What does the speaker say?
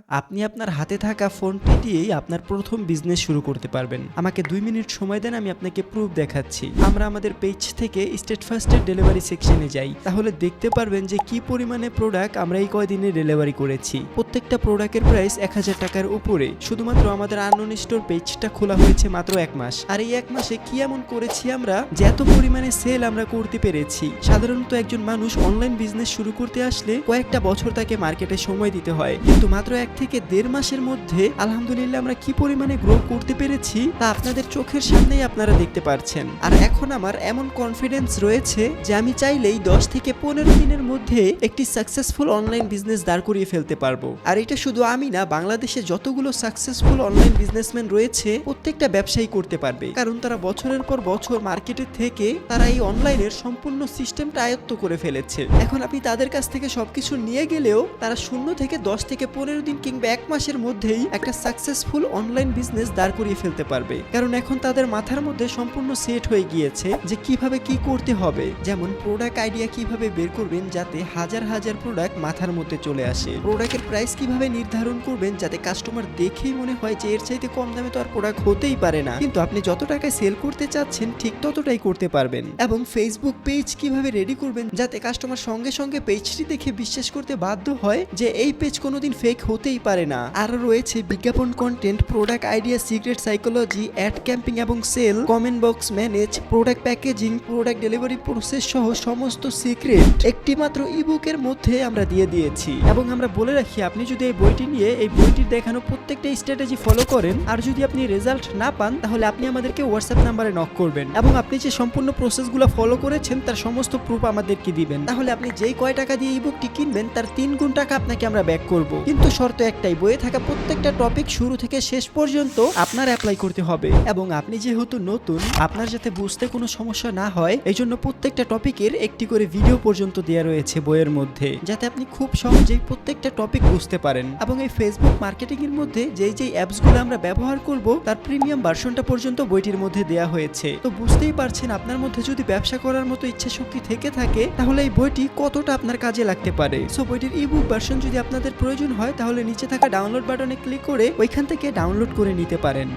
আপনি আপনার হাতে থাকা ফোনটি দিয়েই আপনার প্রথম বিজনেস শুরু করতে পারবেন। আমাকে 2 মিনিট সময় দেন, আমি আপনাকে প্রুফ দেখাচ্ছি। আমরা আমাদের পেজ থেকে স্টেট ফার্স্টের ডেলিভারি সেকশনে যাই, তাহলে দেখতে পারবেন যে কি পরিমাণে প্রোডাক্ট আমরা এই কয়দিনে ডেলিভারি করেছি। প্রত্যেকটা প্রোডাক্টের প্রাইস 1000 টাকার উপরে। শুধুমাত্র আমাদের আননোন স্টোর পেজটা খোলা হয়েছে মাত্র 1 মাস, আর এই 1 মাসে কি এমন করেছি আমরা যে এত পরিমাণে সেল আমরা করতে পেরেছি। সাধারণত একজন মানুষ অনলাইন বিজনেস শুরু করতে আসলে কয়েকটা বছর তাকে মার্কেটে সময় দিতে হয়, কিন্তু মাত্র 1 থেকে 1.5 মাসের মধ্যে আলহামদুলিল্লাহ আমরা কি পরিমাণে গ্রো করতে পেরেছি তা আপনাদের চোখের সামনেই আপনারা দেখতে পাচ্ছেন। আর এখন আমার এমন কনফিডেন্স রয়েছে যে আমি চাইলেই 10 থেকে 15 দিনের মধ্যে একটি সাকসেসফুল অনলাইন বিজনেস দাঁড় করিয়ে ফেলতে পারবো। আর এটা শুধু আমি না, বাংলাদেশে যতগুলো সাকসেসফুল অনলাইন বিজনেসম্যান রয়েছে প্রত্যেকটা ব্যবসায়ী করতে পারবে, কারণ তারা বছরের পর বছর মার্কেটে থেকে তারা এই অনলাইনের সম্পূর্ণ সিস্টেমটা আয়ত্ত করে ফেলেছে। এখন আপনি তাদের কাছ থেকে সবকিছু নিয়ে গেলেও তারা 0 থেকে 10 থেকে 15 দিন কিংবা 1 মাসের মধ্যেই একটা সাকসেসফুল অনলাইন বিজনেস দাঁড় করিয়ে ফেলতে পারবে, কারণ এখন তাদের মাথার মধ্যে সম্পূর্ণ সেট হয়ে গিয়েছে যে কিভাবে কি করতে হবে। যেমন প্রোডাক্ট আইডিয়া কিভাবে বের করবেন যাতে হাজার হাজার প্রোডাক্ট মাথার মধ্যে চলে আসে, প্রোডাক্টের প্রাইস কিভাবে নির্ধারণ করবেন যাতে কাস্টমার দেখেই মনে হয় যে এর চাইতে কম দামে তো আর প্রোডাক্ট হতেই পারে না, কিন্তু আপনি যত টাকায় সেল করতে চাচ্ছেন ঠিক ততটাই করতে পারবেন। এবং ফেসবুক পেজ কিভাবে রেডি করবেন যাতে কাস্টমার সঙ্গে সঙ্গে পেজটি দেখে বিশ্বাস করতে বাধ্য হয় যে এই পেজ কোনোদিন ফেক হতেই পারে না। আর রয়েছে বিজ্ঞাপন content, product idea, secret psychology, ad campaign এবং sale, comment box manage, product packaging, product delivery process সহ সমস্ত সিক্রেট একটি মাত্র ইবুকের মধ্যে আমরা দিয়ে দিয়েছি। এবং আমরা বলে রাখি, আপনি যদি এই বইটি নিয়ে এই বইটির দেখানো প্রত্যেকটা স্ট্র্যাটেজি ফলো করেন আর যদি আপনি রেজাল্ট না পান তাহলে আপনি আমাদেরকে হোয়াটসঅ্যাপ নাম্বারে নক করবেন এবং আপনি যে সম্পূর্ণ প্রসেসগুলো ফলো করেছেন তার সমস্ত প্রুফ আমাদেরকে দিবেন। তাহলে আপনি যেই কয় টাকা দিয়ে ইবুকটি কিনবেন তার 3 গুণ টাকা আপনাকে আমরা ব্যাক করব, কিন্তু শর্ত একটাই, বইয়ে থাকা প্রত্যেকটা টপিক শুরু থেকে শেষ পর্যন্ত আপনার অ্যাপ্লাই করতে হবে। এবং আপনি যেহেতু নতুন, আপনার যাতে বুঝতে কোনো সমস্যা না হয় এই জন্য প্রত্যেকটা টপিকের একটি করে ভিডিও পর্যন্ত দেওয়া রয়েছে বইয়ের মধ্যে, যাতে আপনি খুব সহজেই প্রত্যেকটা টপিক বুঝতে পারেন। এবং এই ফেসবুক মার্কেটিং এর মধ্যে যেই অ্যাপসগুলো আমরা ব্যবহার করব তার প্রিমিয়াম ভার্সনটা পর্যন্ত বইটির মধ্যে দেওয়া হয়েছে। তো বুঝতেই পারছেন আপনার মধ্যে যদি ব্যবসা করার মতো ইচ্ছা শক্তি থেকে থাকে তাহলে এই বইটি কতটা আপনার কাজে লাগতে পারে। সো বইটির ইবুক ভার্সন যদি আপনাদের প্রয়োজন হয় তাহলে নিচে থাকা ডাউনলোড বাটনে ক্লিক করে ওইখান থেকে ডাউনলোড করে নিতে পারেন।